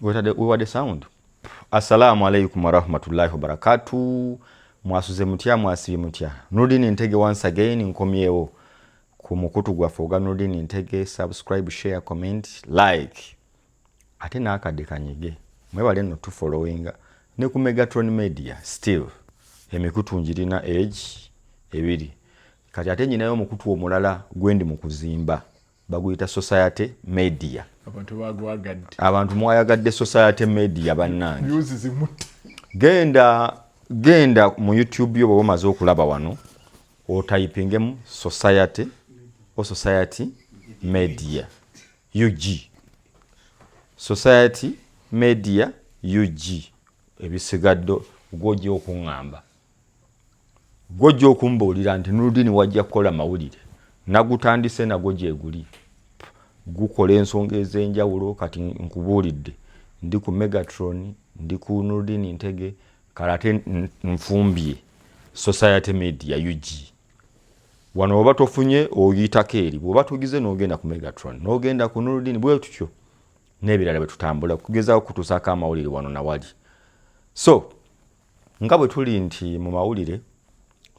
we the sound. Assalamu alaikum warahmatullahi wabarakatuh. Mwasuze mutya mwasibi mutya. Nurdin Ntege once again nkomyewo ku mukutu gwaffe ogwa Nurdin Ntege. Subscribe, share, comment, like. Ate nakadde kanyige. Mwebale no tu followinga ne ku Megatron Media still. Emikutu njirina age ebiri. Kati ate nyinayo mukutu omulala gwendi mu kuzimba. Baguyita Society Media. Abantu mwayagadde Society Media bannange. Genda mu YouTube yo bwo maze okulaba wano otypingemu Society Media UG. Society Media UG. Ebisigaddo gwoje okungamba. Gwoje okumbuulira nti Nurdin wajja kukola mawulire. Nagutandise nagwo gyeguli. Gukola ensonga ez'enjawulo kati nkubuulidde. Ndi ku Megatron, ndi ku Nurdin Ntege, kalate nfumbye Society Media UG. Wano oba tofunye oyitako eri, bw'oba tugize n'ogenda ku Megatron, n'ogenda ku Nurdin bwe tutyo n'ebirala bwe tutambula kugezaako kutusaako amawulire wano na wali. So nga bwe tuli nti mu mawulire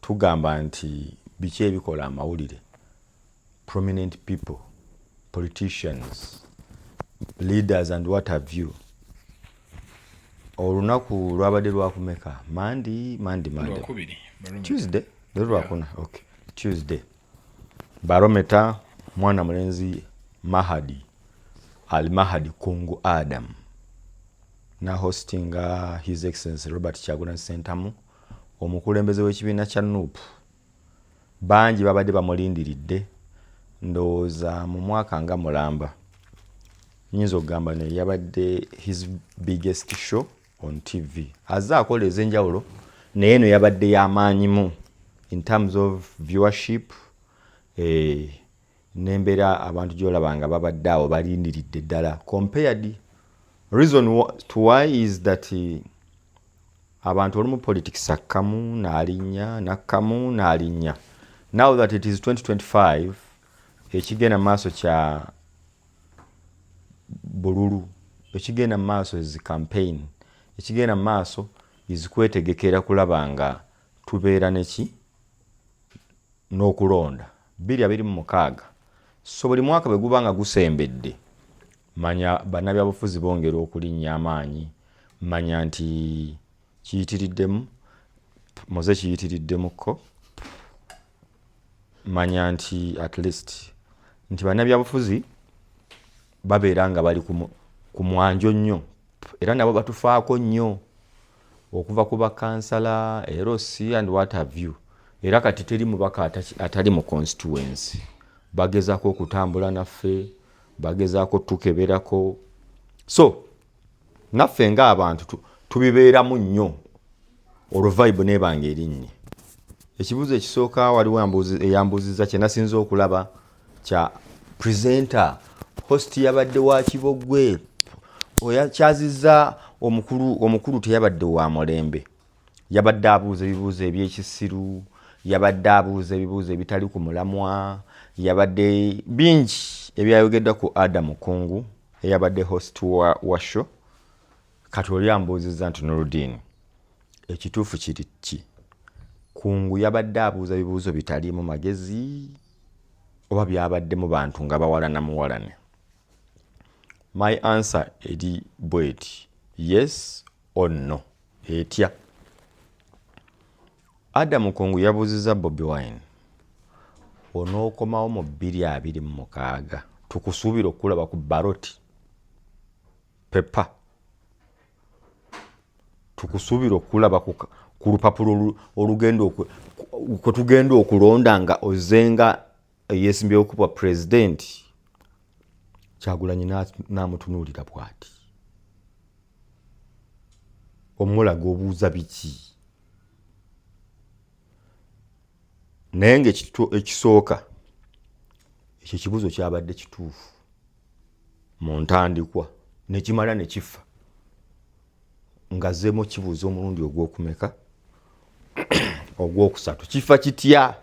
tugamba nti biki ebikola amawulire. Prominent people, politicians, leaders and what have you. Olunaku lwabadde lwakumeka Monday. Tuesday lwakuna. Okay. Tuesday. Barometer mwana mulenzi Mahadi Al-Mahadi Kungu Adam na hosting His Excellency Robert Kyagulanyi Ssentamu omukulembeze w'ekibiina kya NUP. Bangi babadde bamulindiridde ndowooza mu mwaka nga mulamba. Nyinza okugamba ne yabadde his biggest show on TV. Azze akola ez'enjawulo naye eno yabadde y'amaanyimu in terms of viewership. N'embeera abantu gy'olabanga babadde awo balindiridde ddala compared. Reason to why is that abantu olumu politics akkamu n'alinnya nakkamu n'alinnya. Now that it is 2025, ekigenda maaso kya bululu, ekigenda maaso is campaign, ekigenda maaso is kwetegekera kulaba nga tubeera neki n'okulonda 2026. So buli mwaka bwe gubanga gusembedde manya bannabyabufuzi bongera okulinnya amaanyi. Manya nti kiyitiriddemu moze kiyitiriddemuko. Manya nti at least nti bannabyabufuzi babeera nga bali ku mwanjo nnyo era nabo batufaako nnyo okuva ku bakansala LC and what have you. Era kati teri mubaka atali mu constituency. Bagezaako okutambula naffe, bagezaako tukeberako. So naffe nga abantu tubibeeramu nnyo oluvibe n'ebanga erinnya. Ekibuzo ekisooka waliwo eyambuuziza kye nasinza okulaba kya presenter host yabadde wa Kibogwe. Oyakyazizza omukulu teyabadde wa mulembe. Yabadde abuuza ebibuuzo eby'ekisiru, yabadde abuuza ebibuuzo ebitali ku mulamwa, yabadde bingi ebyayogeddwa ku Adam Kungu eyabadde host wa show. Kati oli ambuuzizza nti Nurdin, ekituufu kiri ki? Kungu yabadde abuuza ebibuuzo bitaliimu magezi oba byabaddemu bantu nga bawalana muwalane? My answer eri bweti yes or no. Etya Adam Kungu yabuuzizza Bobi Wine, onookomawo mu 2026 tukusuubira okulaba ku ballot paper, tukusuubira okulaba ku lupapula olugendo kwe tugenda okulonda nga ozenga yeesimbyewo ku bwa president. Kyagulanyi n'amutunuulira bw'ati, omulaga obuuza biki? Naye ng'ekisooka ekyo ekibuuzo kyabadde kituufu mu ntandikwa ne kimala ne kifa ngazzeemu kibuuza omulundi ogw'okumeka ogwokusatu. Kifa kitya?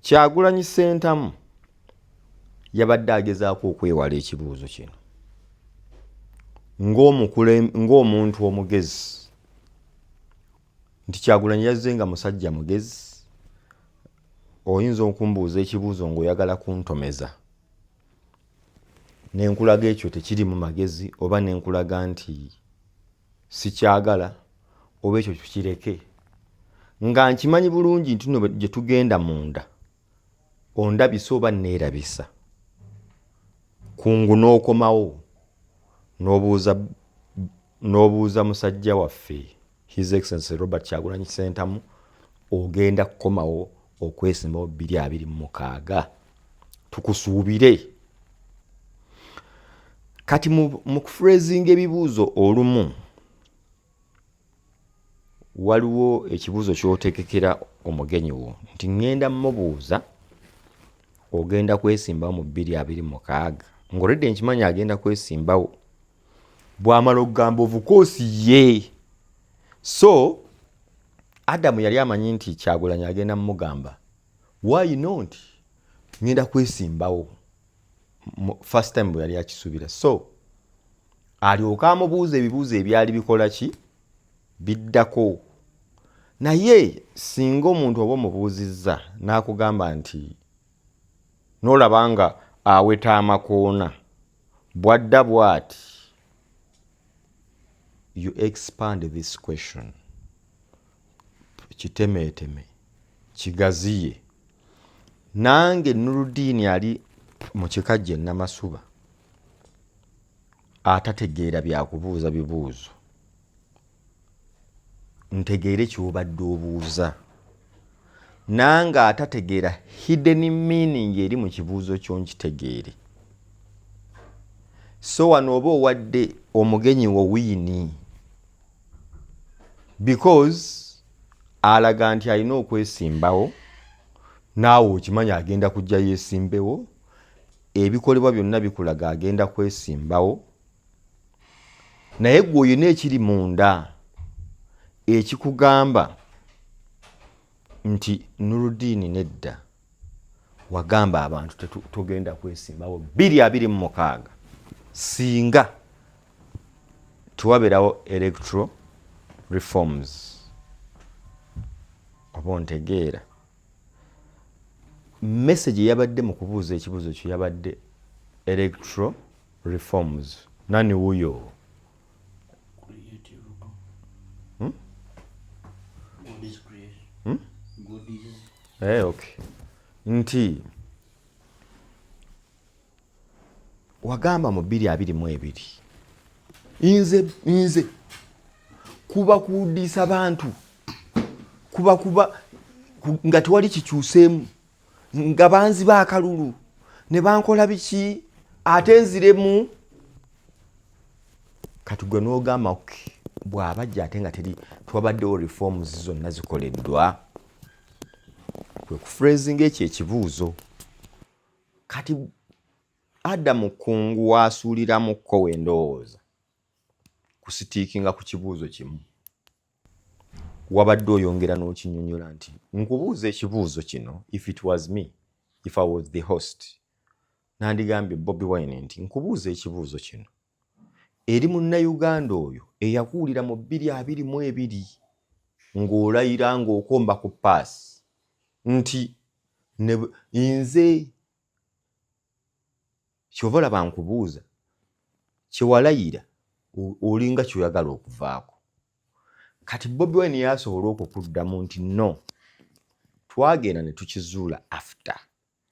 Kyagulanyi Ssentamu yabadde agezaako okwewala ekibuuzo kino. ng'omuntu omugezi nti Kyagulanyi yazze nga musajja mugezi, oyinza okumbuuza ekibuuzo ng'oyagala kuntomeza nenkulaga ekyo tekiri mu magezi oba nenkulaga nti sikyagala oba ekyo tukireke, nga nkimanyi bulungi nti no gye tugenda munda ondabisa oba neerabisa kungu n'okomawo n'obuuza musajja waffe His Excellency Robert Kyagulanyi Ssentamu ogenda kukomawo okwesimbawo 2026 tukusuubire. Kati mu kufreezinga ebibuuzo olumu waliwo ekibuuzo ky'otegekera omugenyi wo nti ngenda mmubuuza ogenda kwesimbawo mu 2026 ng'olredde nkimanyi agenda kwesimbawo bw'amala okugamba of course ye. So Adamu yali amanyi nti Kyagulanyi agenda mmugamba why not ngenda kwesimbawo first time bwe yali akisuubira, so alyoka amubuuza ebibuuzo ebyali bikola ki biddako. Naye singa omuntu oba omubuuzizza n'akugamba nti n'olaba nga aweta amakoona bwadda bw'ati, you expand this question, kitemeeteme kigaziye. Nange Nuruddin ali mu kikajje Namasuba atategeera byakubuuza bibuuzo, ntegeere ky'obadde obuuza, nange atategeera hidden meaning eri mu kibuuzo kyo nkitegeere. So wano oba owadde omugenyi wo wiini because alaga nti alina okwesimbawo, naawe okimanyi agenda kujja yeesimbewo, ebikolebwa byonna bikulaga agenda kwesimbawo, naye gwe oyina ekiri munda ekikugamba nti Nuruddin nedda wagamba abantu tugenda kwesimbawo 2026 singa tuwabeerawo electoral reforms. Oba ontegeera message yabadde mu kubuuza ekibuuzo kyo yabadde electoral reforms. Nani wuyo? Okay. Nti wagamba mu 2022 nze kuba kudiisa bantu kuba nga tewali kikyuseemu nga banziba akalulu ne bankola biki ate nziremu. Kati gwe n'ogamba okay, bw'abajja ate nga teri twabaddewo reforms zonna zikoleddwa. Kwe kufreezing ekyo ekibuuzo. Kati Adamu kungu wasuuliramukko wendowooza kusitiikinga ku kibuuzo kimu, wabadde oyongera n'okinyonyola nti nkubuuza ekibuuzo kino, if it was me, if I was the host, nandigambye Bobi Wine nti nkubuuza ekibuuzo kino eri munnayuganda oyo eyakuwulira mu 2022 ng'olayira ng'okomba ku paasi nti nze kyova olaba nkubuuza kyewalayira olinga kyoyagala okuvaako. Kati Bobi Wine yasobola okukuddamu nti no, twagenda ne tukizuula after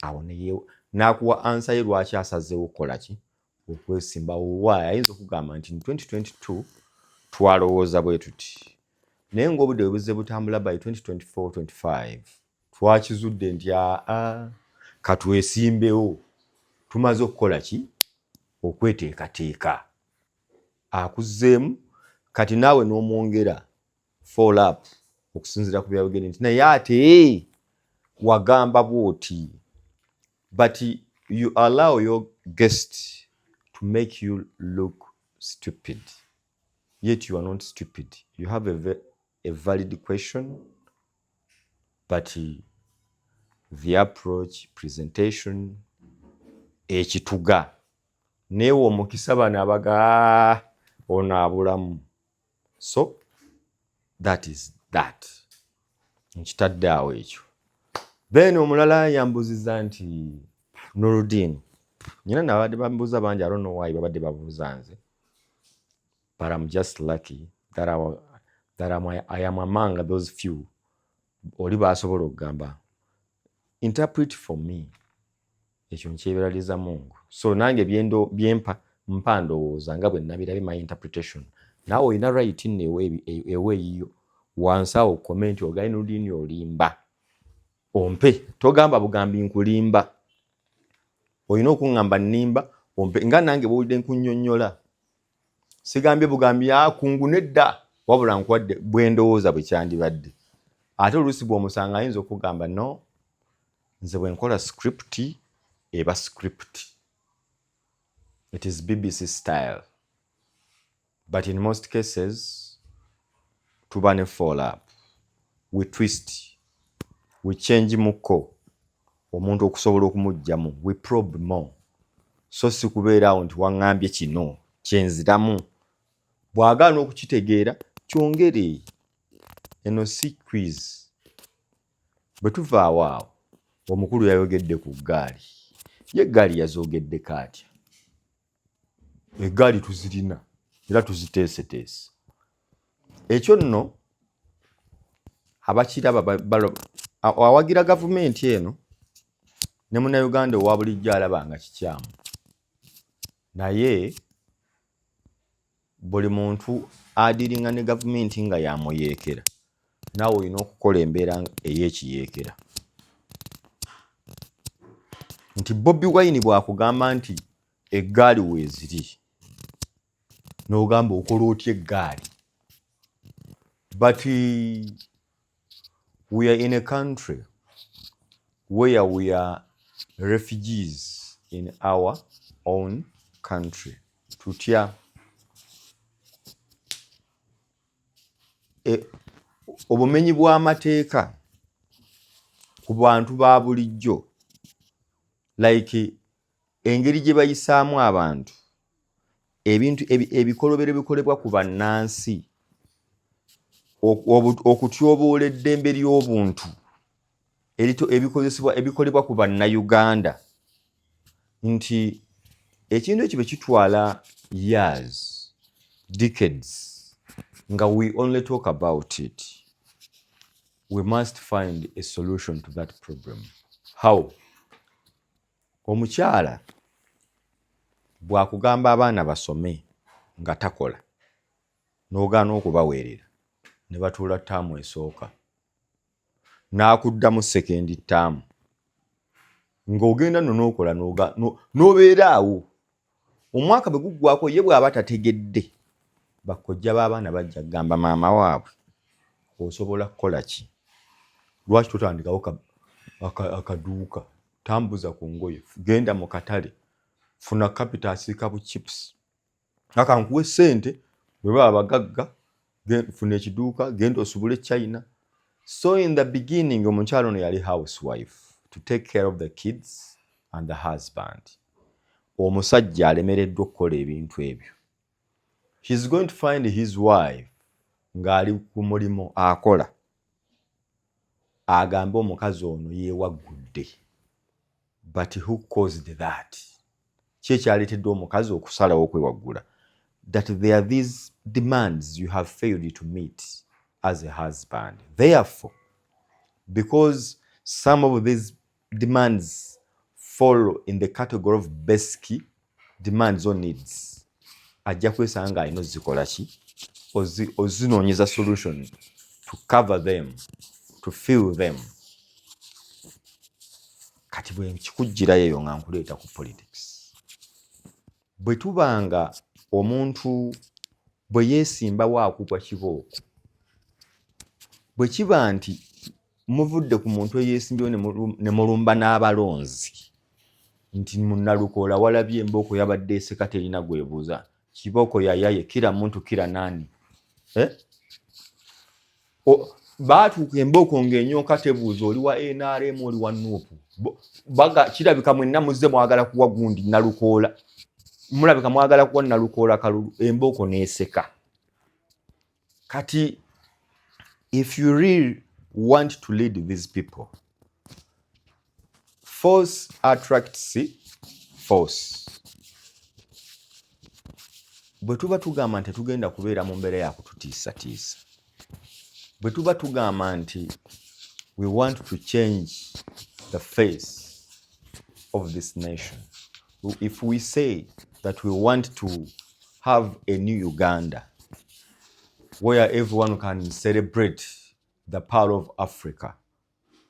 awo n'akuwa ansa ye lwaki asazeewo okukola ki okwesimbawo. Waayo ayinza okugamba nti 2022 twalowooza bwe tuti, naye ng'obudde bwebuzze butambula by 2024-25 twakizudde nti katwesimbewo, tumaze okukola ki okweteekateeka. Akuzzeemu kati naawe n'omwongera follow up okusinziira ku byabugende nti naye ate wagamba bw'oti, but you allow your guest to make you look stupid, yet you are not stupid. You have a valid question, but the approach, presentation, ekituga neewe omukisa bano abaga ono abulamu. So that is that. Nkitadde awo ekyo. Then omulala yambuziza nti Nuruddin, nyina nabadde bambuuza bangi, I don't know why babadde babuuza nze, but I'm just lucky that I am among those few oli basobola okugamba interpret for me. Ekyo nkyeberaliza Mungu. So nange byempa mpa ndowooza nga bwe nabirabe my interpretation. Naawe olina right ewe eyiyo wansi awo comment ogaye Nuruddin olimba. Ompe, togamba bugambi nkulimba. Olina okuŋŋamba nnimba, ompe nga nange bw'owulidde nkunnyonnyola. Sigambye bugambi kungu nedda, wabula nkuwadde bwe ndowooza bwe kyandibadde. Ate oluusi bw'omusanga ayinza okugamba no, nze bwe nkola script eba script. It is BBC style. But in most cases, tuba ne fall up. We twist. We change muko. Omuntu okusobola okumugjamu. We probe more. So si kubeeraawo nti waŋŋambye kino kyenziramu. Bw'agaana okukitegeera kyongere. Eno si quiz. Bwe tuva awo omukulu yayogedde ku ggaali. Ye eggaali yazoogeddeko atya? Eggaali tuzirina era tuziteeseteese. Ekyo nno abakiraba awagira gavumenti eno ne Munnayuganda owa bulijjo alaba nga kikyamu. Naye buli muntu adiringa ne gavumenti nga yamuyeekera. Naawe olina okukola embeera ey'ekiyeekera. Nti Bobi Wine bw'akugamba nti eggaali weeziri, n'ogamba okola otya eggaali? But we are in a country where we are refugees in our own country. Tutya obumenyi bw'amateeka ku bantu ba bulijjo, like engeri gye bayisaamu abantu, ebintu ebikolobero bikolebwa ku bannansi, okutyoboola eddembe ly'obuntu ebikolebwa ku bannayuganda, nti ekintu ekyo bwe kitwala years, decades, nga we only talk about it, we must find a solution to that problem. How? Omukyala bw'akugamba abaana basome nga takola, n'ogaana okubaweerera, ne batuula ttaamu esooka, n'akuddamu sekendi ttaamu, ng'ogenda nno n'okola n'obeera awo. Omwaka bwe guggwako ye bw'aba tategedde, bakojja b'abaana bajja kugamba maama waabwe, osobola kukola ki? Lwaki totandikawo akaduuka? Tambuza ku ngoye, genda mu katale, funa capital asiika bu chips. Aka nkuwe ssente, bwe baba bagagga, funa ekiduuka, genda osubule China. So in the beginning, omukyalo ono yali housewife to take care of the kids and the husband. Omusajja alemereddwa okukola ebintu ebyo. He's going to find his wife ng'ali ku mulimu akola. Agambe omukazi ono yeewaggudde. But who caused that? Kye kyaleetedde omukazi okusalawo okwewaggula. That there are these demands you have failed to meet as a husband. Therefore, because some of these demands fall in the category of basic demands or needs, ajja kwesanga alina ozikola ki? Ozinoonyeza solution to cover them, to fill them. Kati bwe kikujjirayo eyo nga nkuleeta ku politics. Bwe tubanga omuntu bwe yeesimbawo akubwa kibooko, bwe kiba nti muvudde ku muntu eyeesimbyewo ne mulumba n'abalonzi, nti munnalukoola walabye embooko yabadde eseka terina gwebuuza, kibooko yayaye kira muntu kira nani. Baatuuka embooko ng'enyooka tebuuza oli wa NRM oli wa Nuupu. Kirabika mwenna muzze mwagala kuwa gundi nalukoola. mulabika mwagala kuwa nalukoola kalulu embooko neeseka. Kati if you really want to lead these people, force attracts force. Bwe tuba tugamba nti tugenda kubeera mu mbeera ya kututiisatiisa, bwe tuba tugamba nti we want to change the face of this nation, if we say that we want to have a new Uganda where everyone can celebrate the Pearl of Africa,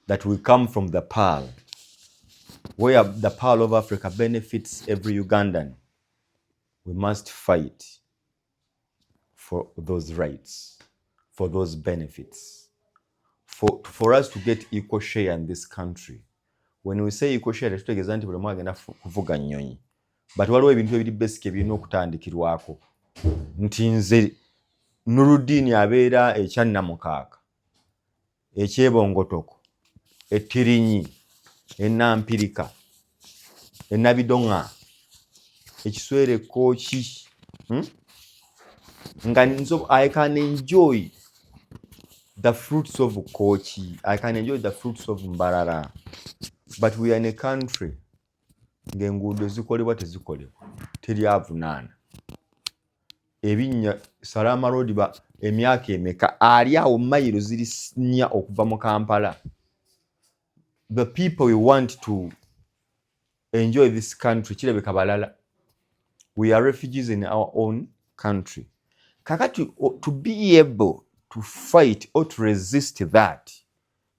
that we come from the Pearl, where the Pearl of Africa benefits every Ugandan, we must fight for those rights, for those benefits, for us to get equal share in this country. When we say equal share, tutegeeza nti buli omu agenda kuvuga nnyonyi, but waliwo ebintu ebiri basic ebirina okutandikirwako. Nti nze Nuruddin abeera ekyannamukaka, ekyebongotoko, ettirinyi, ennampirika, ennabidonga, ekiswere kooki, nga I can enjoy the fruits of kooki, I can enjoy the fruits of mbarara, but we are in a country ng'enguudo zikolebwa tezikolebwa, teri avunaana. Ebinnya Salama Road emyaka emeka ali awo mayiro ziri 4 okuva mu Kampala. The people we want to enjoy this country kirabika balala. We are refugees in our own country. Kakati to be able to fight or to resist that,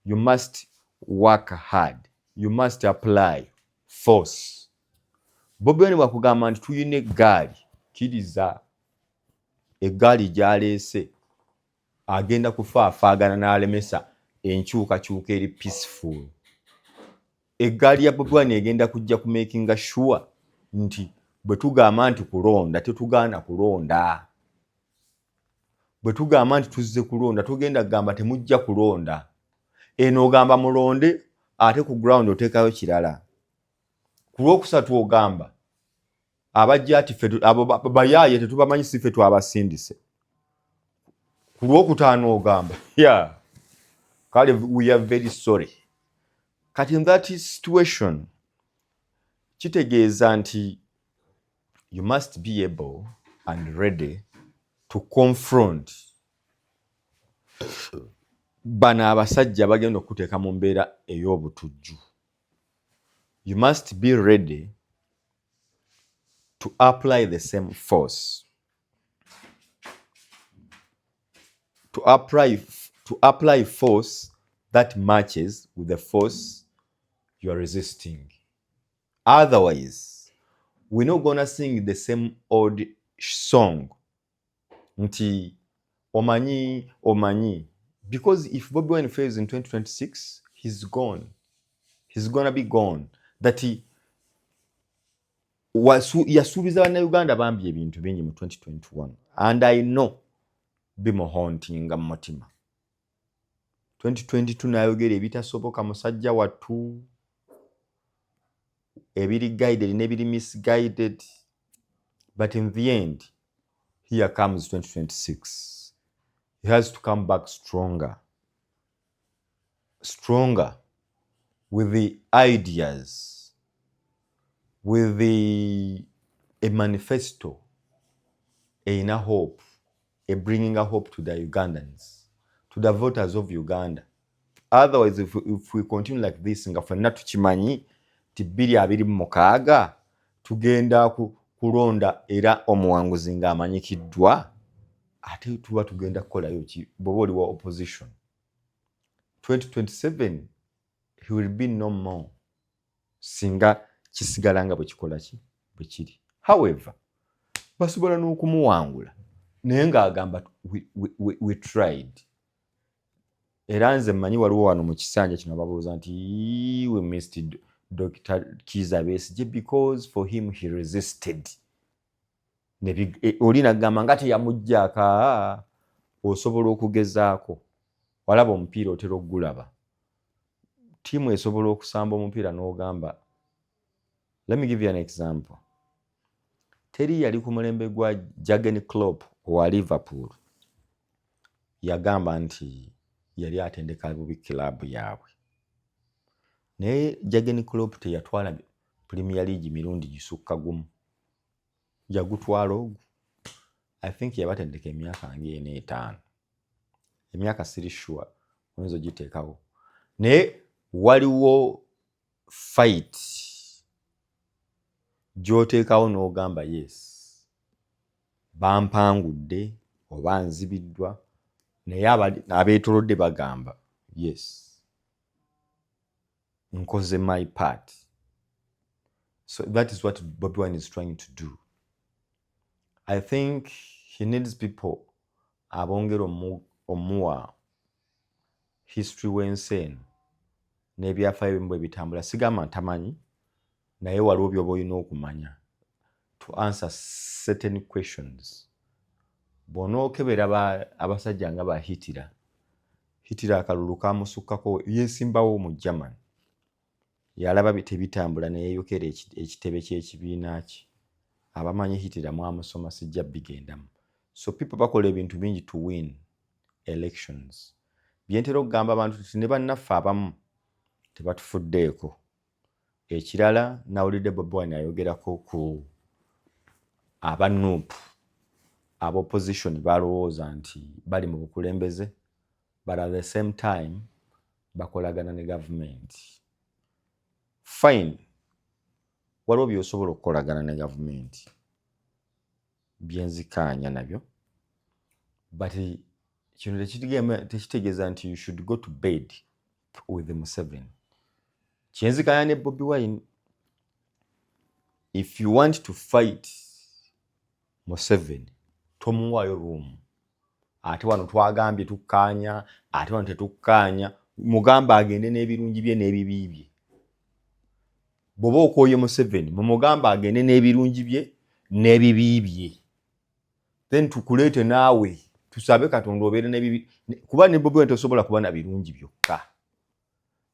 you must work hard. You must apply force. Bobi Wine bakugamba nti tuyine eggaali, kiriza eggaali gy'aleese agenda kufaafaagana n'alemesa enkyukakyuka eri peaceful. Eggaali ya Bobi Wine egenda kujja ku making sure nti bwe tugamba nti kulonda tetugaana kulonda. Bwe tugamba nti tuzze kulonda tugenda kugamba temujja kulonda. Eno ogamba mulonde ate ku ground oteekayo kirala. Ku lwokusatu ogamba abajja ati ffe abo bayaaye tetubamanyi si ffe twabasindise. Ku lwokutaano ogamba kale we are very sorry. Kati in that situation kitegeeza nti you must be able and ready to confront bano abasajja bagenda okuteeka mu mbeera ey'obutujju. You must be ready to apply the same force, to apply force that matches with the force you are resisting. Otherwise, we're not gonna sing the same old song. Nti omanyi, because if Bobi Wine fails in 2026, he's gone. He's gonna be gone. That yasuubiza bannayuganda bambi ebintu bingi mu 2021 and I know bimuhauntinga mu mutima. 2022 nayogera ebitasoboka musajja wattu, ebiri guided n'ebiri misguided, but in the end here comes 2026. He has to come back stronger with the ideas, with a manifesto, a hope, a bringing a hope to the Ugandans, to the voters of Uganda. Otherwise, if we continue like this, nga ffenna tukimanyi ti 2026 tugenda kulonda era omuwanguzi ng'amanyikiddwa, ate tuba tugenda kukolayo ki bw'oba oli wa opposition. 2027 he will be no more singa kisigala nga bwe kikola ki bwe kiri. However, basobola n'okumuwangula naye ng'agamba we tried. Era nze mmanyi waliwo wano mu kisanja kino babuuza nti we missed Dr. Kizza Besigye because for him he resisted. Oli nagamba nga teyamuggyaka, osobola okugezaako. Walaba omupiira otera okugulaba. Tiimu esobola okusamba omupiira n'ogamba. Let me give you an example. teri yali ku mulembe gwa Jurgen Klopp owa Liverpool yagamba nti yali atendeka bubi kilabu yaabwe, naye Jurgen Klopp teyatwala Premier League mirundi gisukka gumu, yagutwala ogwo. I think yabatendeka emyaka nga 4-5, emyaka siri sure oyinza ogiteekawo, naye waliwo fight gy'oteekawo n'ogamba yes bampangudde oba nzibiddwa, naye abeetolodde bagamba yes nkoze my part. So that is what Bobi Wine is trying to do. I think he needs people abongera omuwa history w'ensi eno n'ebyafaayo bwe bitambula. Sigamba ntamanyi, naye waliwo by'oba olina okumanya to answer certain questions. Bw'onookebera abasajja nga ba Hitler akalulu kamusukkako, yeesimbawo mu Germany, yalaba tebitambula ne yeeyokera ekitebe ky'ekibiina kye. Abamanyi Hitler mwamusoma sijja bigendamu. So people bakola ebintu bingi to win elections. Byentera okugamba abantu nti ne bannaffe abamu tebatufuddeeko. Ekirala nawulidde Bobi Wine ayogerako ku abanuupu ab'opposition balowooza nti bali mu bukulembeze but at the same time bakolagana ne gavumenti. Fine, waliwo by'osobola okukolagana ne gavumenti byenzikaanya nabyo, but kino tekitegeeza nti you should go to bed with Museveni. Kyenzikaanya ne Bobi Wine, if you want to fight Museveni tomuwaayo room. Ate wano twagambye tukkaanya, ate wano tetukkaanya. Mugamba agende n'ebirungi bye n'ebibi bye. Bw'oba okooye Museveni mumugamba agende n'ebirungi bye n'ebibi bye, then tukuleete naawe tusabe Katonda obeere n'ebibi, kuba ne Bobi Wine tosobola kuba na birungi byokka.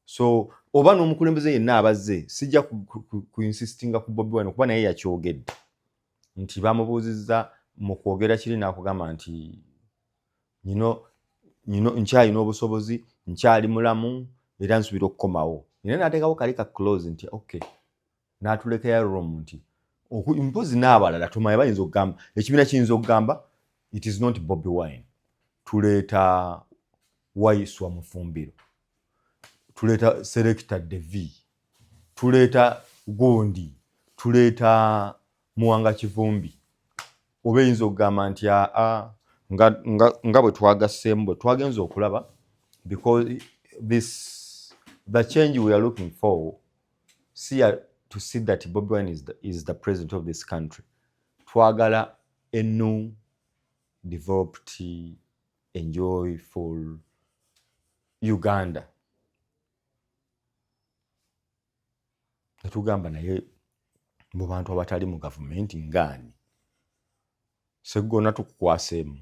So oba n'omukulembeze yenna abazze sijja ku insistinga ku Bobi Wine kuba naye yakyogedde nti bamubuuzizza mu kwogera kiri n'akugamba nti nkyalina obusobozi, nkyali mulamu era nsuubira okukomawo. Naye n'ateekawo kali ka close nti okay, n'atulekayo room nti mpozi n'abalala tumanyi bayinza okugamba, ekibiina kiyinza okugamba it is not Bobi Wine, tuleeta Waiswa Mufumbiro, tuleeta Selector Devi, tuleeta Gondi, tuleeta Muwanga Kivumbi. Oba eyinza okugamba nti nga bwe twagasseemu bwe twagenza okulaba, because the change we are looking for to see that Bobi Wine is the president of this country. Twagala a new, developed, enjoyful Uganda. Netugamba naye mu bantu abatali mu gavumenti ngaani. Seggona tukukwaseemu.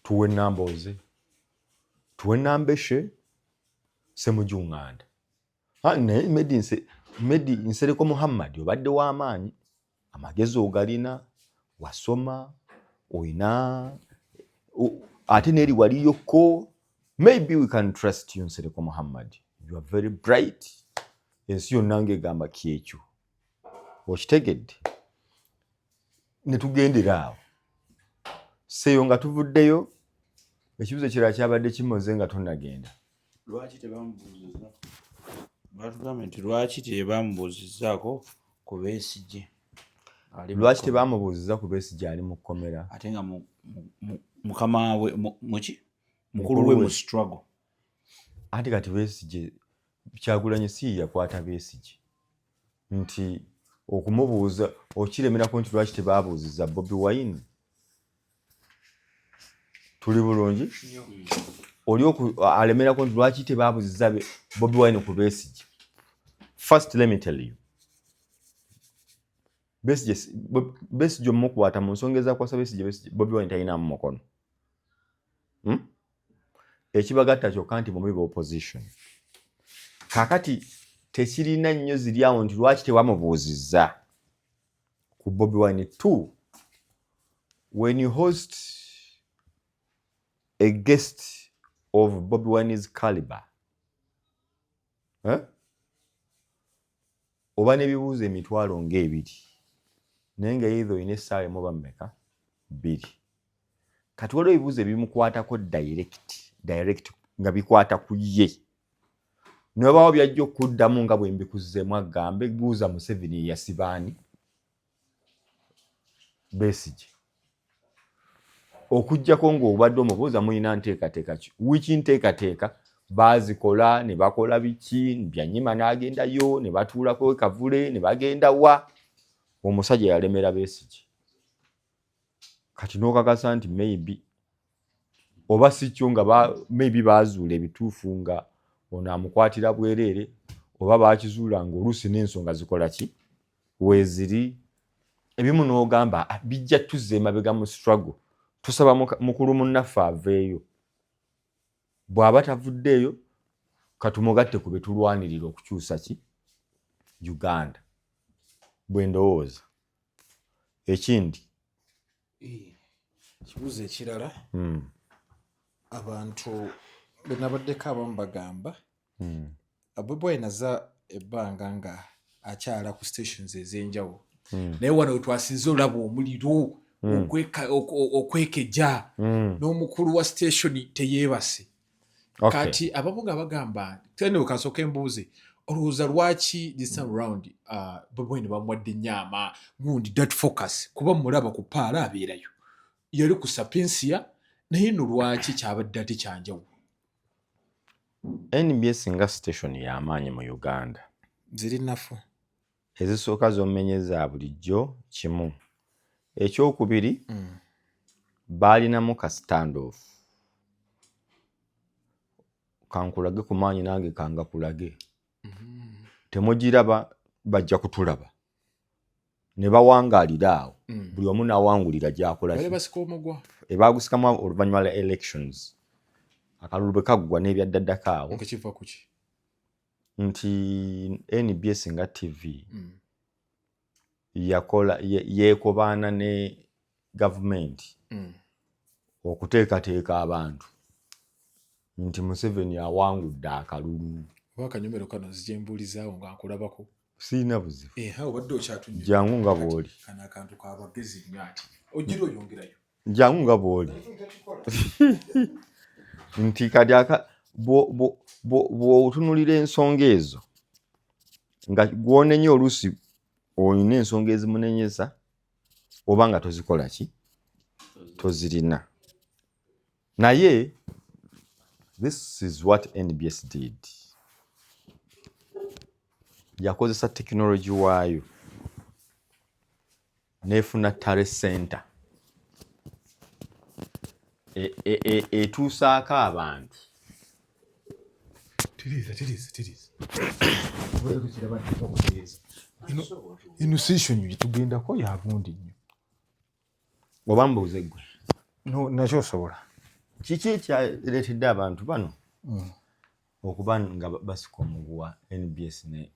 Tuwe Nambooze, tuwe Nambeshe, Semujunganda. Naye Medi Nsereko Muhammad obadde w'amaanyi, amagezi ogalina, wasoma, oyina ate n'eri waliyokko. Maybe we can trust you Nsereko Muhammad. You are very bright. Ensi yonna ng'egamba kyekyo. Okitegedde? Ne tugendera awo. Seeyo nga tuvuddeyo, ekibuzo kirala kyabadde kimoze nga tonnagenda. Lwaki tebamubuuzizza? Batugambye nti lwaki tebamubuuzizzaako ku Besigye. Lwaki tebamubuuzizza ku Besigye ali mu kkomera? Ate nga mukama we mukulu we mu struggle. Ate kati Besigye Kyagulanyi si yakwata Besigye nti okumubuuza okiremerako nti lwaki tebaabuuzizza Bobi Wine. Tuli bulungi? Oli alemerako nti lwaki tebaabuuzizza Bobi Wine ku Besigye. First let me tell you, Besigye omukwata mu nsonga ezakwasa Besigye Bobi Wine talinamu mukono. Ekibagatta kyokka nti bombi ba opposition. Kakati tekirina nnyo ziri awo nti lwaki tebamubuuzizza ku Bobi Wine. 2, when you host a guest of Bobi Wine's caliber, oba n'ebibuuzo emitwalo ng'ebiri naye nga either oyina essaawa emu oba mmeka 2, kati waliwo ebibuuzo ebimukwatako direct nga bikwata ku ye, nebabaawo byajja okuddamu nga bwe mbikuzzeemu agambe buuza Museveni yasibaani Besigye, okujjako ng'obadde omubuuza mulina nteekateeka ki, wiki nteekateeka baazikola ne bakola biki, Byanyima n'agendayo ne batuulako Kavule ne bagenda wa, omusajja yalemera Besigye. Kati n'okakasa nti maybe oba si kyo nga maybe baazuula ebituufu nga ono amukwatira bwereere, oba baakizuula ng'oluusi n'ensonga zikola ki weeziri. Ebimu n'ogamba bijja tuzza emabega mu struggle, tusaba mukulu munnaffe aveeyo, bw'aba tavuddeeyo katumugatte ku betulwanirira okukyusa ki Uganda. Bwe ndowooza ekindi kibuuzo ekirala abantu benabaddeko abamu bagamba Bobi Wine aza ebbanga nga akyala ku stations ez'enjawulo, naye wano wetwasinze olaba omuliro okwekejja n'omukulu wa station teyeebase. Kati abamu nga bagamba tene okasooka embuuze, olowooza lwaki this time round Bobi Wine bamuwadde ennyama gundi that focus kuba mulaba ku paala abeerayo, yali ku Sapiensia, naye no lwaki kyabadde ate kyanjawulo? NBS nga station y'amaanyi mu Uganda, ziri nafu ezisooka z'omenyeza bulijjo kimu. Ekyokubiri baalinamu ka standoff, kankulage ku maanyi nange kanga kulage, temugiraba bajja kutulaba, ne bawangaalira awo, buli omu n'awangulira gy'akola ebaagusikamu oluvannyuma lwa elections, akalulu bwe kaggwa n'ebyaddadako awo nti NBS nga TV yeekobaana ne gavumenti okuteekateeka abantu nti Museveni awangudde akalulu. Akanyomero kano zijembuulizaawo nga nkulabako siina buzibu, obadde okyatunyumirwa jangu nga bw'oli, kano akantu kabagezi nnyo ati ogira oyongerayo jangu nga bw'oli nti kati bw'otunulira ensonga ezo nga gw'onenye oluusi olina ensonga ezimunenyeza oba nga tozikola ki tozirina. Naye this is what NBS did. Yakozesa technology waayo n'efuna tale center etuusaako abantu. ino session gyetugendako yavundi nnyo. Oba mbuuze ggwe nakyo osobola kiki ekyaleetedde abantu bano okuba nga basika omuguwa NBS ne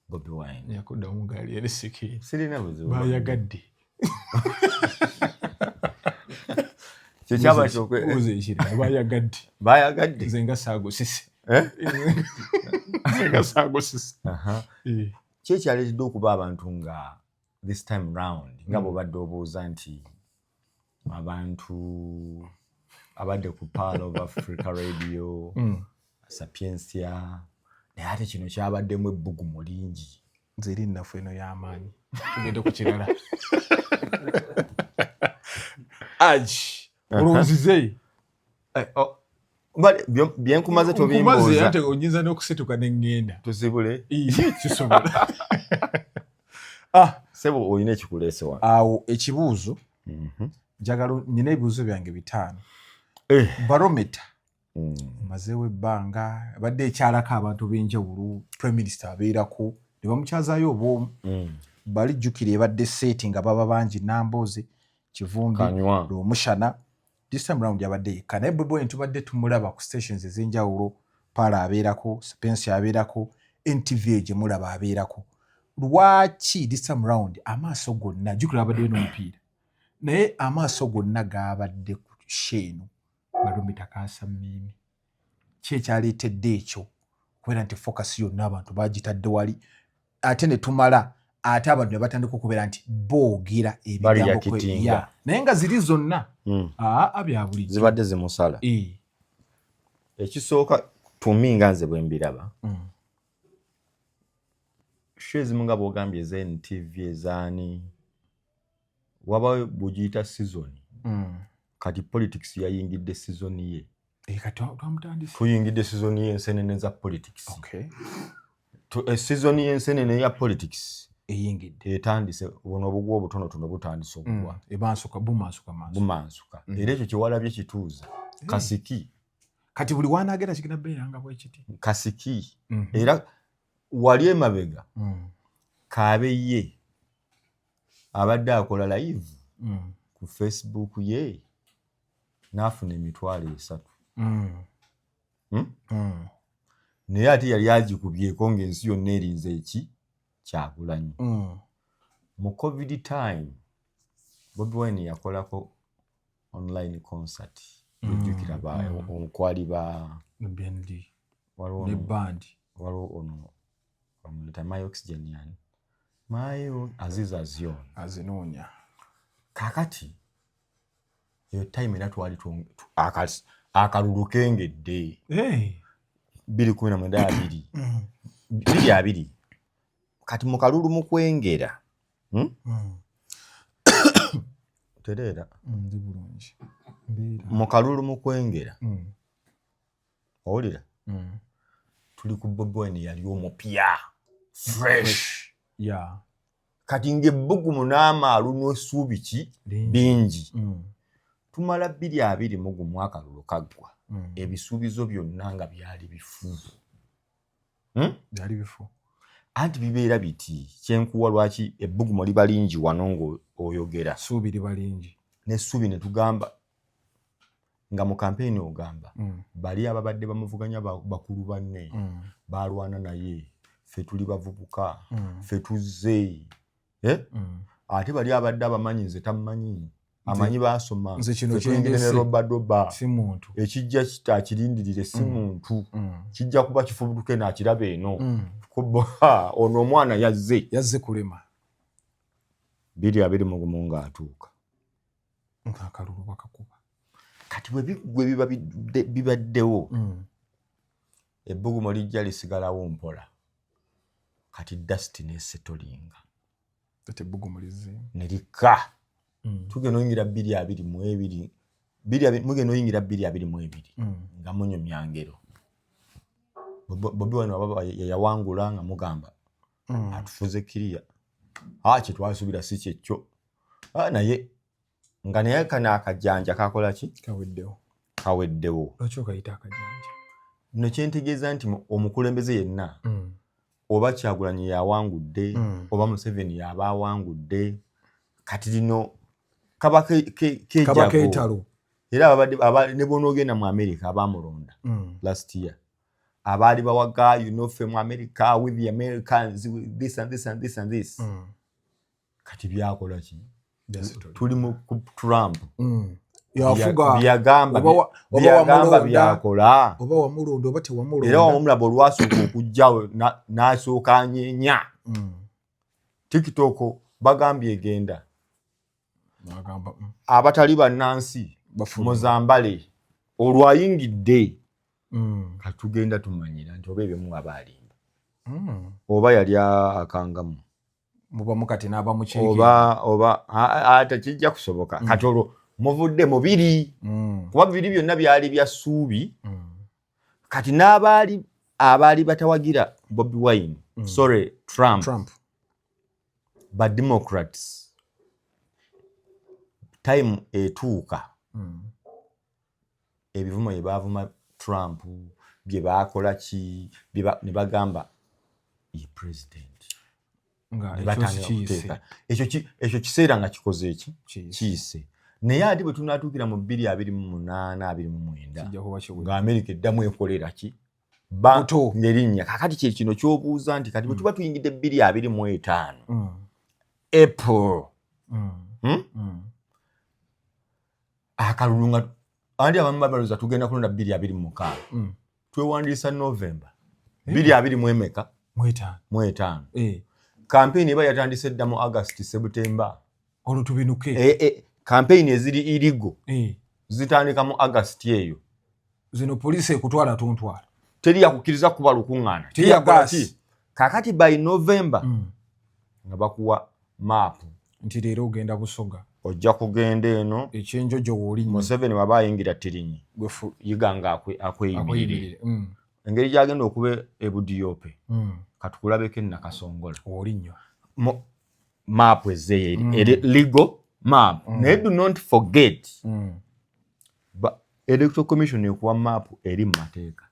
Bobi Wine? yakuddamu ngaali erisiki sirina buzibu, bayagadde bayagadde nze nga saagosise ki ekyaleetedde okuba abantu nga this time round nga bw'obadde obuuza nti abantu abadde ku Pearl of Africa Radio Sapiensia, naye ate kino kyabaddemu ebbugumu lingi. nze eri nnafu eno y'amaanyi tugende ku kirala aji olonzize byenkumaze tobimbuuza ate onyinza n'okusituka n'engenda tusibule kisobola. sebo olina ekikuleese wano awo ekibuuzo njagala nina ebibuuzo byange 5. Barometa mazeewo ebbanga badde ekyalako abantu b'enjawulo, Prime Minister abeerako ne bamukyazaayo obwomu, balijjukira ebadde seeti nga baba bangi, Nambooze, Kivumbi, Lwomushana. This time round yabadde yekka, naye Bobi Wine tubadde tumulaba ku stations ez'enjawulo, Paala abeerako, Sapiensia abeerako, NTV gye mulaba abeerako. lwaki this time round amaaso gonna jukira abaddeyo n'omupiira naye amaaso gonna gaabadde ku sheeno Barometer Kansammimi kyekyaleetedde ekyo kubeera nti focus yonna abantu bagitadde wali ate ne tumala ate abantu ne batandika okubeera nti boogera ebigambo naye nga ziri zonna bya bulijjo zibadde zimusala. Ekisooka tuminga nze bwe mbiraba show ezimu nga bw'ogambye eza NTV ezaani wabawo bugiyita season kati politics yayingidde season ye tuyingidde season ye ensenene za politics. Season y'ensenene ya politics eyingidde etandise buno obugwa obutonotono butandise okugwa bumansuka era ekyo kyewalabye kituuza kasiki kati buli wanaagera kigenda beeranga bwe kiti kasiki era wali emabega kaabe ye abadde akola live ku Facebook ye n'afuna emitwalo 3 naye ate yali agikubyeko ng'ensi yonna erinze eki Kyagulanyi. Mu COVID time Bobi Wine yakolako online concert yajjukira omukwali ba BND ne band waliwo ono omuleta My Oxygen yani mayo Aziza Zion azinoonya kakati eyo time era twali akalulu kengedde 2019 kati mu kalulu mu kwengera terera ndi bulungi mu kalulu mu kwengera owulira tuli ku Bobi Wine yali omupya fresh kati ng'ebbugumu n'amaalu n'essuubi ki bingi tumala 2020 akalulu kaggwa ebisuubizo byonna nga byali bifu anti bibeera biti kyenkuwa lwaki ebbugumu liba lingi wano ng'oyogera ssuubi liba lingi n'essuubi ne tugamba nga mu kampeyini ogamba bali ababadde bamuvuganya bakulu banne balwana naye ffe tuli bavubuka ffe tuzze ate bali abadde abamanyi nze tammanyi amanyi basoma ne robadoba si muntu ekijja kitakirindirire si muntu kijja kuba kifubutuke nakiraba eno ono omwana yazze kulema 2020 ng'atuuka ng'akalulu bakakuba kati bwe biba bibaddewo ebbugumu lijja lisigalawo mpola kati dust nesetolinga ate ebbugumu lizze nerika tugenda oyingira 2022 mugenda oyingira 2022 nga munyumya ngero Bobi Wine yawangula nga mugamba atufuze kiriya kye twasuubira si kyekyo naye nga naye kana akajjanja kakola ki kaweddewo lwaki okayita akajjanja nno kyentegeeza nti omukulembeze yenna oba Kyagulanyi yawangudde oba Museveni yaba awangudde kati lino kaba keetalo era ne bonoogenda mu America abamulonda last year abaali bawaga ffe mu America with the Americans with this and this and this and this kati byakola ki tuli mu Trump byagamba byakola oba wamulonda oba tewamulonda era wamulaba olwasooka okujjawo n'asooka anyeenya TikTok bagambye egenda abatali bannansi muzambale olwayingidde katugenda tumanyira nti oba ebyemu aba alimba oba yali akangamu mubamu kati n'aba mukyeke oba ate kijja kusoboka kati olwo muvudde mubiri kuba bibiri byonna byali bya ssuubi kati abaali batawagira Bobi Wine Trump ba Democrats time etuuka ebivumo bye baavuma Trump bye baakola ki ne bagamba ye president ekyo kiseera nga kikoze eki kiyise naye ate bwe tunaatuukira mu 2028-2029 nga Amerika eddamu ekolera ki Buto. Ngerinnya kakati kye kino ky'obuuza nti kati bwe tuba tuyingidde 2025 April akalulu nga andi abamu babalooza tugenda kulonda 2026 twewandiisa November 2025 kampeyini eba yatandise dda mu August September olwo tubinuke kampeyini eziri irigo zitandika mu August eyo zino poliisi ekutwala tontwala teri yakukkiriza kuba lukuŋŋaana kakati by November nga bakuwa maapu nti leero ogenda Busoga ojja kugenda eno ekyenjojo w'olinnyo Museveni waba ayingira Tirinyi yiganga akweyimirire engeri gyagenda okuba ebudiope katukulabeko Nakasongola w'olinnyo maapu ezeeyo legal map naye do not forget Electoral Commission ekuwa maapu eri mu mateeka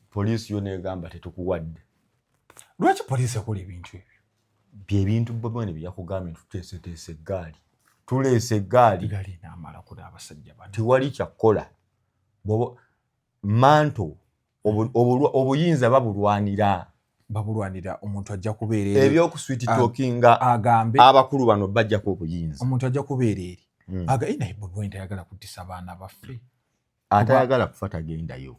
poliisi yo negamba tetukuwadde. Lwaki poliisi ekola ebintu ebyo? Byebintu bwebone byakugambye tuteeseteese eggaali tuleese eggaali n'amala kula abasajja bano tewali kyakola manto obuyinza babulwanira omuntu ajja kubeera ebyokuswiti talkinga agambe abakulu bano bajjako obuyinza omuntu ajja kubeera eri naye bwe ayagala kuttisa abaana baffe atayagala kufa tagendayo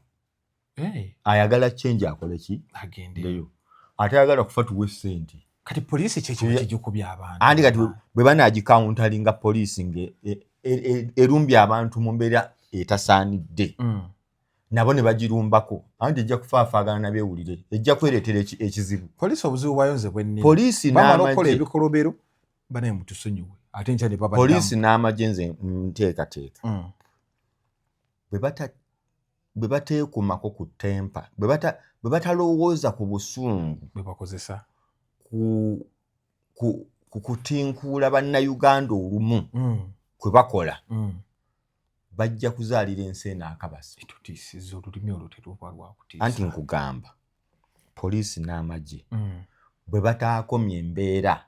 ayagala change akole ki agendeyo atayagala kufa tuwe ssente kati poliisi kyekyo kijukubya abantu andi kati bwe banagikauntalinga poliisi nge erumbya abantu mu mbeera etasaanidde nabo ne bagirumbako andi ejja kufaafaagana nabyewulire ejja kwereetera ekizibu poliisi obuzibu bwayonze bwennimi poliisi n'amakola ebikolobero banaye mutusonyiwe ate nkya ne baba poliisi n'amagye nze nteekateeka bwe bateekumako ku tempa bwe batalowooza ku busungu bwe bakozesa ku kutinkuula bannayuganda olumu kwe bakola bajja kuzaalira ensi eno akabasi etutiisiza olulimi olwo teruba lwakutiisa anti nkugamba poliisi n'amagye bwe bataakomya embeera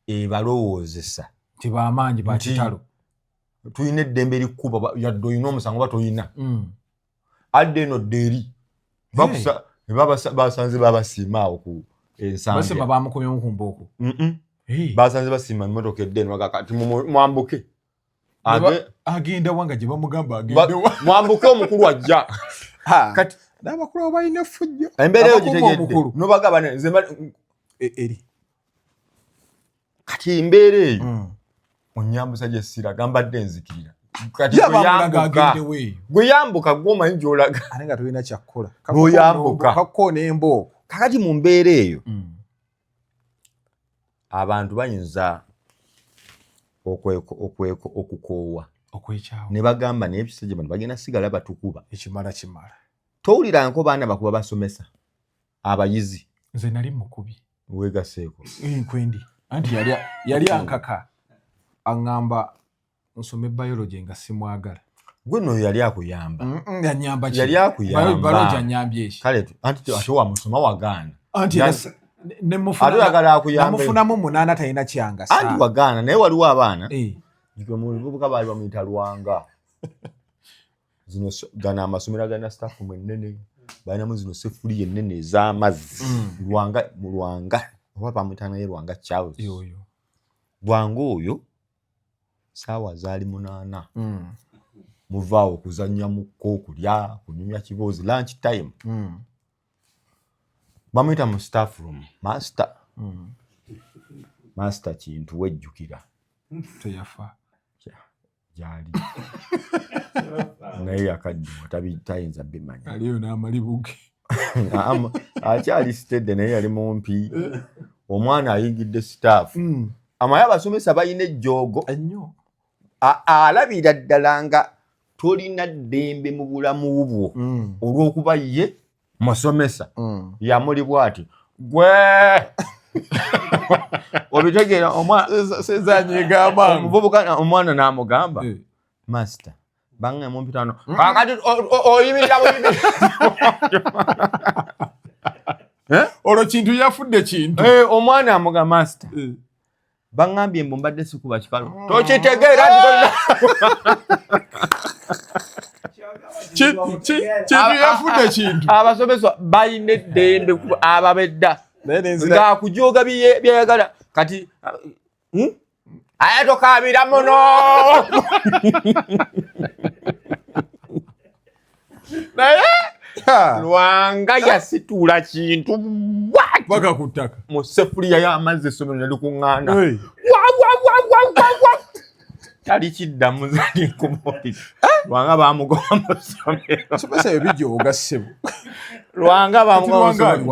ebalowoozesa nti bamaanyi bakitalo tulina eddembe likkuba yadde olina omusango ba tolina adde eno ddeeri basanze babasiima awo ku ensanja basema bamukomyemu ku mbooko basanze basiima emmotoka eddeno kati mwambuke agenda wanga gye bamugamba agendewa mwambuke omukulu ajja kati n'abakulu abo balina effujjo embeera eyo gitegedde nobagaba eri kati embeera eyo onyambusa gyessira gambadde nzikirira kati gwe yambuka gwomanyi gyolaga ate nga tolina kyakkola gwoyambuka kakko n'embooko kakati mu mbeera eyo abantu bayinza okukoowa okwekyawo ne bagamba naye ebisajja bano bagenda sigala batukuba ekimala towuliranko baana bakuba basomesa abayizi nze nali mukubi wegaseeko nkwendi anti yali ankaka aŋŋamba nsome biology nga simwagala gwe no yali akuyamba yanyamba ki yali akuyamba biology anyambye eki kale anti ate wamusoma wagaana anti ayagala akuyamba namufunamu 8 talina kyangasa anti wagaana naye waliwo abaana mu buvubuka baali bamuyita Lwanga zino gana amasomero agana staff mwennene balinamu zino sefuli ennene ez'amazzi Lwanga oba bamuyita naye Lwanga Charles Lwanga oyo saawa zaali 8 muvaawo okuzannya mukko okulya kunyumya kiboozi lunch time bamuyita mu staff room master kintu wejjukira teyafa gyali naye yakaddiwa tayinza bimanya aliyo n'amalibuge akyali stede naye yali mumpi omwana ayingidde staff amaye abasomesa balina ejjoogo ennyo alabira ddala nga tolina ddembe mu bulamu bwo olw'okuba ye musomesa yamuli bw'ati gwe obitegeera omuvubuka omwana n'amugamba master bange mumpitano kakati oyimirira olwo kintu yafudde kintu omwana amugamba master bangambye mbu mbadde sikuba kikalo tokitegeera yafuna kintu abasomesa balina eddembe ababedda ng'akujooga byeyagala kati ate tokaabira muno naye Lwanga yasitula kintu baga ku ttaka mu sefuliya y'amazzi essomero ne likuŋŋaana tali kiddamu zali kumuli Lwanga baamugoba mu ssomero somesa ebijjo ogassebo Lwanga baamugoba mu ssomero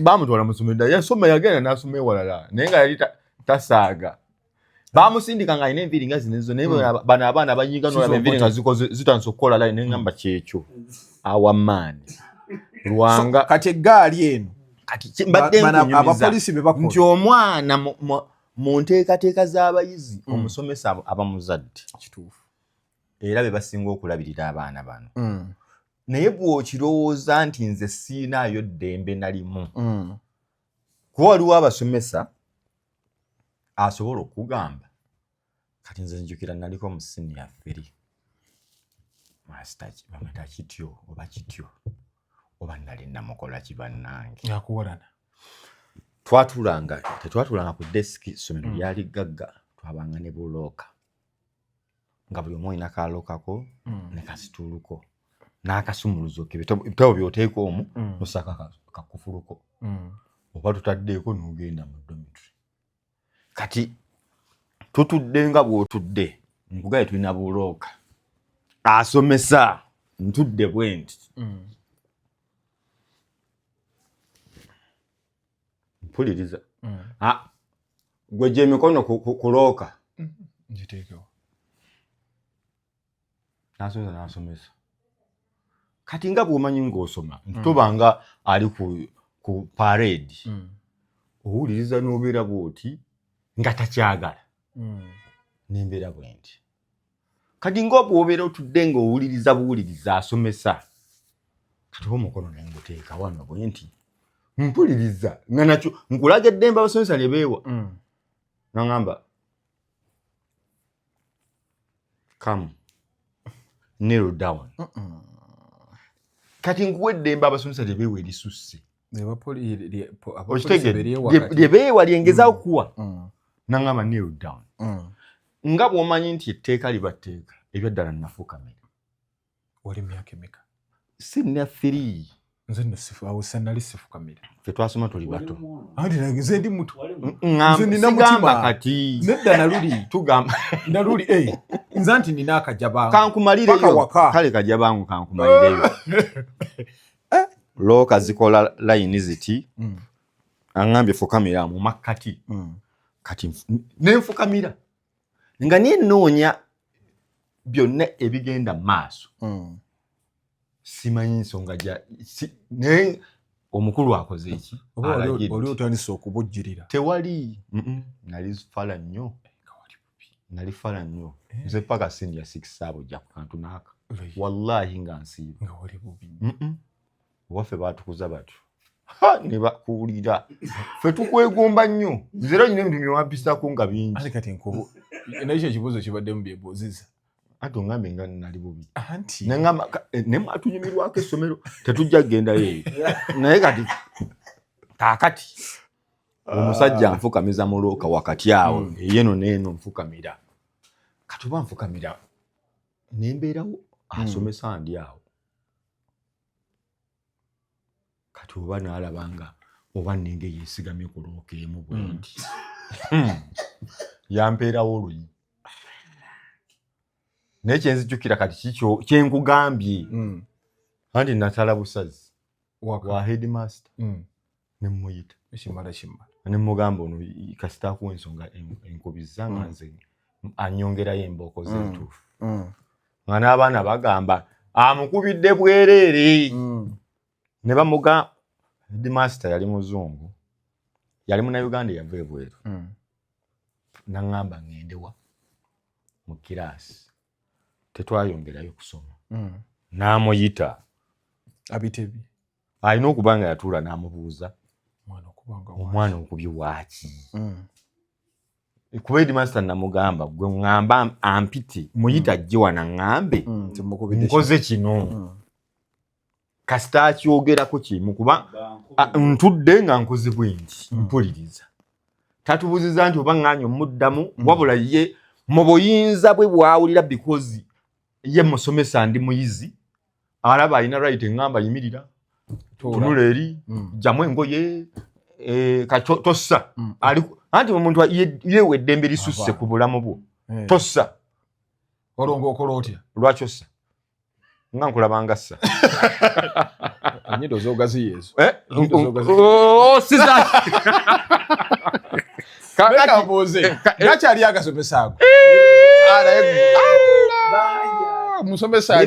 baamutwala mu ssomero yasoma yagenda n'asoma ewalala naye nga yali tasaaga baamusindika ng'alina enviiri nga zinezo naye bano abaana banyiga n'olaba enviiri nga zitandise okukola layi ne ngamba kyekyo awamaani Lwanga kati eggaali eno kati mbadde abapoliisi be bakola nti omwana mu nteekateeka z'abayizi omusomesa aba muzadde kituufu era be basinga okulabirira abaana bano naye bw'okirowooza nti nze siinaayo ddembe nalimu kuba waliwo abasomesa asobola okugamba kati nze njukira naliko mu siniya 3 masita bamweta kityo oba nali namukola kibannange yakuwolana tetwatulanga ku desiki essomero lyali gagga twabanga ne bulooka nga buli omu olina kalookako ne kasituuluko n'akasumuluzo ebitabo by'oteeka omu nosaka kakufuluko oba tutaddeeko n'ogenda mu dormitory kati tutudde nga bw'otudde nkugaye tulina bulooka asomesa ntudde bwe nti mpuliriza gwe gye emikono kulooka ngiteekewo n'asomesa kati nga bw'omanyi ng'osoma ntobanga ali ku parade owuliriza n'obeera bw'oti nga takyagala n'embeera bwe nti kati ng'obwobeera otudde ng'owuliriza buwuliriza asomesa kati oba omukono naye nguteeka wano bwe nti mpuliriza nga nakyo nkulaga eddembe abasomesa lye beewa naŋŋamba come narrow down kati nkuwa eddembe abasomesa lye beewa erisusse lye beewa lyengezaawo kuwa naŋŋamba narrow down nga bw'omanyi nti etteeka liba tteeka ebyaddala nafuukamira wali myaka emeka siniya 3 nze nali sifukamira ffe twasoma tuli bato andi nange nze ndi muto sigamba kati nedda naluli tugamba naluli nze nti nina akajabangu kankumalireyo kale kajabangu kankumalireyo looka zikola layini ziti aŋŋambye fukamira mu makkati kati nenfukamira nga nenoonya byonna ebigenda mu maaso simanyi nsonga naye omukulu akoze eki oli otandise okubujjirira tewali nali fala nnyo nze paka senior 6 abo jja ku kantu naaka wallahi nga nsiiba nga wali bubi waffe baatukuza batyo ne bakuwulira ffe tukwegomba nnyo nze era nyina ebintu byewampisako nga bingi ate kati nkubu nakyo ekibuuzo kibaddemu byebuuziza ate ongambe nga nali bubi anti ne mwatunyumirwako essomero tetujja kgendayo eyo naye kati kaakati omusajja nfukamiza mu looka wakati awo eyeno neeno nfukamira kati oba nfukamira nembeerawo asomesa ndi awo kati oba naalabanga oba nenge yeesigamye ku looka emu bwe nti yampeerawo oluyi naye kyenzijjukira kati kikyo kyenkugambye anti natala busazi wa headmaster nemuyita nemugamba ono kasita akuwa ensonga enkubiza nga nze anyongerayo embooko z'entuufu nga n'abaana bagamba amukubidde bwereere ne bamuga headmaster yali muzungu yali munnayuganda eyava ebweru naŋŋamba ŋŋendewa mu kiraasi tetwayongerayo kusoma n'amuyita abitebi alina okuba nga yatuula n'amubuuza omwana okubye waaki Kuba headmaster namugamba gwe ngamba ampite muyita ajje wana ngambe nkoze kino kasita akyogerako kimu kuba ntudde nga nkoze bwenti mpuliriza tatubuziza nti oba nganya omuddamu wabula ye mu buyinza bwe bwawulira because ye musomesa ndi muyizi alaba alina right engamba yimirira tunula eri jamu engoye tossa anti omuntu yewe eddembe lisusse ku bulamu bwo tossa olongo okola otya lwaki ossa nga nkulabanga ssa enyindo zogazi yezo siza kakabuuze nakyali agasomesa ago musomesa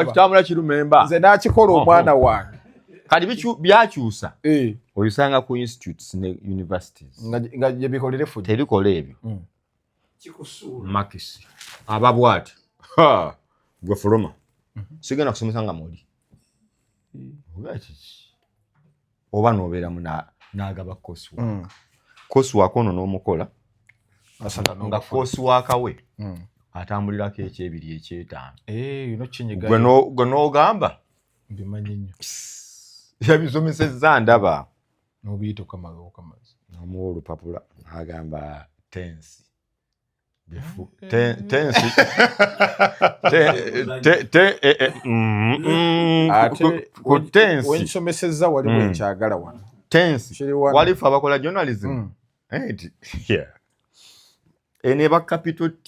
kitambula kirumemba nze nakikola omwana wange kati byakyusa oyisanga ku institutes ne universities nga yebikolere fu terikola ebyo makisi aba bwati gwe fuluma sigenda kusomesa nga muli oba nobeeramu n'agaba kosi wakono n'omukola nga kosi wakawe atambulirako ekyebiri ekyetaano gwe n'ogamba mbimanyi nnyo yabisomesezza ndaba n'obiyita okamazi n'omuwa olupapula agamba tensi wensomesezza waliwo enkyagala wano tensi walifu abakola journalism eneba capital T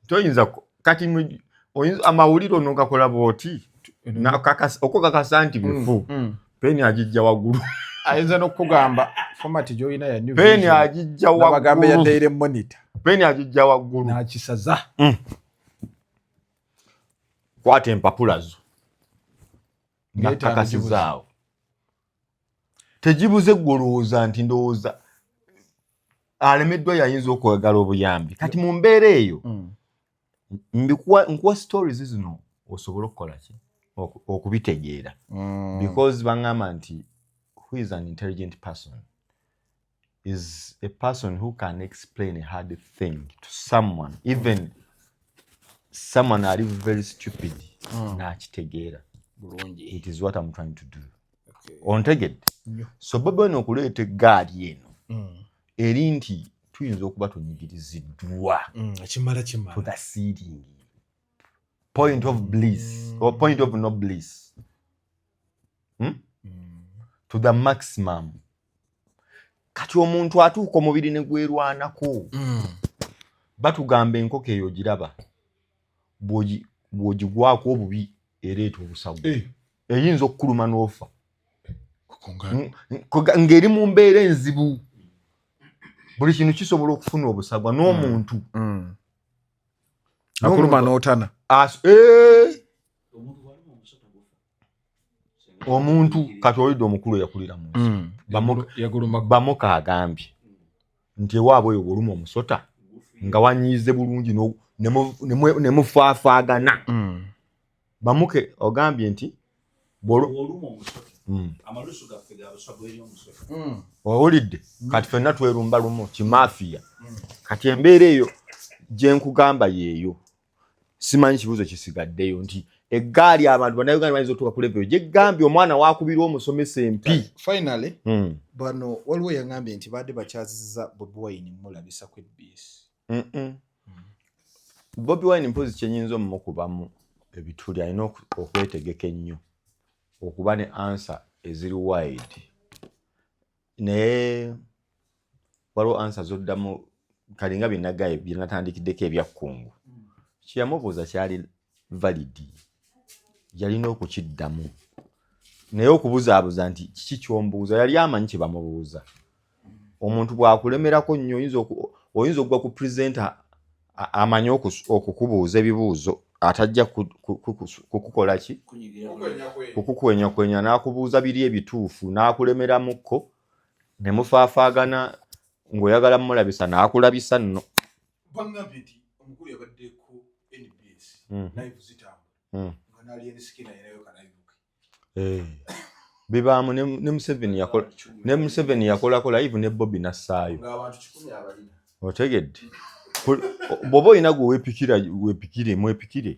toyinza kati amawulire onogakola bwoti okukakasa nti bifu peni agijja waggulu ayinza n'okugamba format gy'olina ya new peni agijja waggulu ya daily monitor peni agijja waggulu n'akisaza kwata empapula zo nakakasizaawo tegibuze gwolowooza nti ndowooza alemeddwa yayinza okwegala obuyambi kati mu mbeera eyo nkuwa stories zino osobola okukola ki okubitegeera because bangamba nti who is an intelligent person is a person who can explain a hard thing to someone even someone ali very stupid nakitegeera bulungi. It is what I'm trying to do. Ontegedde so Bobi Wine okuleeta eggaali eno eri nti tuyinza okuba tunyigiriziddwa kimala to the ceiling point of bliss or point of no bliss to the maximum. Kati omuntu atuuka omubiri ne gwerwanako batugamba enkoko eyo giraba bw'ogigwako obubi ereeta obusawo eyinza okukuluma n'ofa ng'eri mu mbeera enzibu buli kintu kisobola okufuna obusagwa n'omuntu akuluma n'otana omuntu kati olidde omukulu eyakulira mu nsi bamuka agambye nti ewaabwe eyo bw'oluma omusota nga wanyiize bulungi ne mufaafaagana bamuke ogambye nti owulidde kati ffenna twerumba lumu kimafiya kati embeera eyo gye nkugamba yeeyo simanyi kibuuzo kisigaddeyo nti eggaali abantu bannayuganda bayinza otuuka ku level gye gambye omwana waakubirwa omusomesa empi finally bano waliwo yangambye nti badde bakyazizza Bobi Wine mulabisa ku ebbisi Bobi Wine mpozi kyenyinza omukubamu ebituli alina okwetegeka ennyo okuba ne answer eziri wide naye waliwo answer zoddamu kalinga binagaye byenatandikiddeko ebyakkungu kyeyamubuuza kyali validi yalina okukiddamu naye okubuzaabuza nti kiki kyombuuza yali amanyi kye bamubuuza. Omuntu bw'akulemerako nnyo oyinza okugwa ku presenter amanyi okukubuuza ebibuuzo atajja kukukola ki kukukwenyakwenya n'akubuuza biri ebituufu n'akulemeramukko ne mufaafaagana ng'oyagala mulabisa n'akulabisa nno. Bangambye nti omukulu yabadde ku NBS live zitambula nga nali ensikina yerayo kanayibuke bibaamu ne Museveni yakola live ne Bobby nassaayo ng'abantu 10 abalina otegedde bw'oba olina gwe weepikire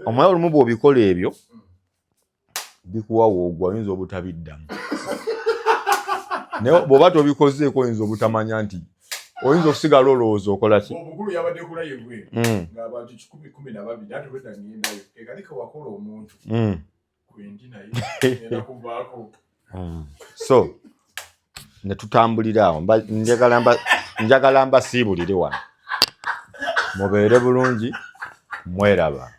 omwala olumu bw'obikola ebyo bikuwa woogwa oyinza obutabiddamu naye bw'oba tobikozeeko oyinza obutamanya nti oyinza okusigala olowooza okola ki omukulu yabadde kulayo gwe ng'abantu 112 ate bwedda ngendayo ekalika wakola omuntu kwendi naye ngenda kuvaako so ne tutambulira awo njagala mbasiibulire wano mubeere bulungi mweraba